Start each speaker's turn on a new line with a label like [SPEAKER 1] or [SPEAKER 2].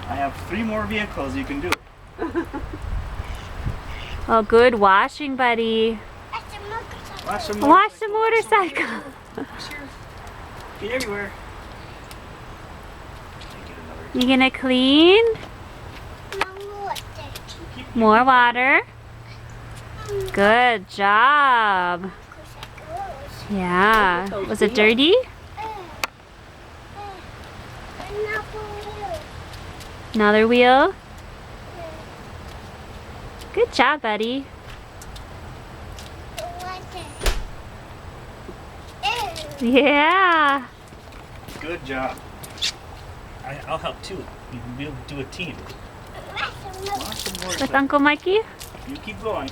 [SPEAKER 1] I have 3 more vehicles you can do.
[SPEAKER 2] Oh, good washing, buddy.
[SPEAKER 1] Wash the
[SPEAKER 2] Wash the motorcycle.
[SPEAKER 1] Get everywhere.
[SPEAKER 2] You gonna clean? More water. Good job. Yeah. Was it dirty? Another wheel. Good job, buddy. Yeah.
[SPEAKER 1] Good job. I'll help too. We'll do a team. Wash the
[SPEAKER 2] With
[SPEAKER 1] motorcycle.
[SPEAKER 2] Uncle Mikey?
[SPEAKER 1] You keep going.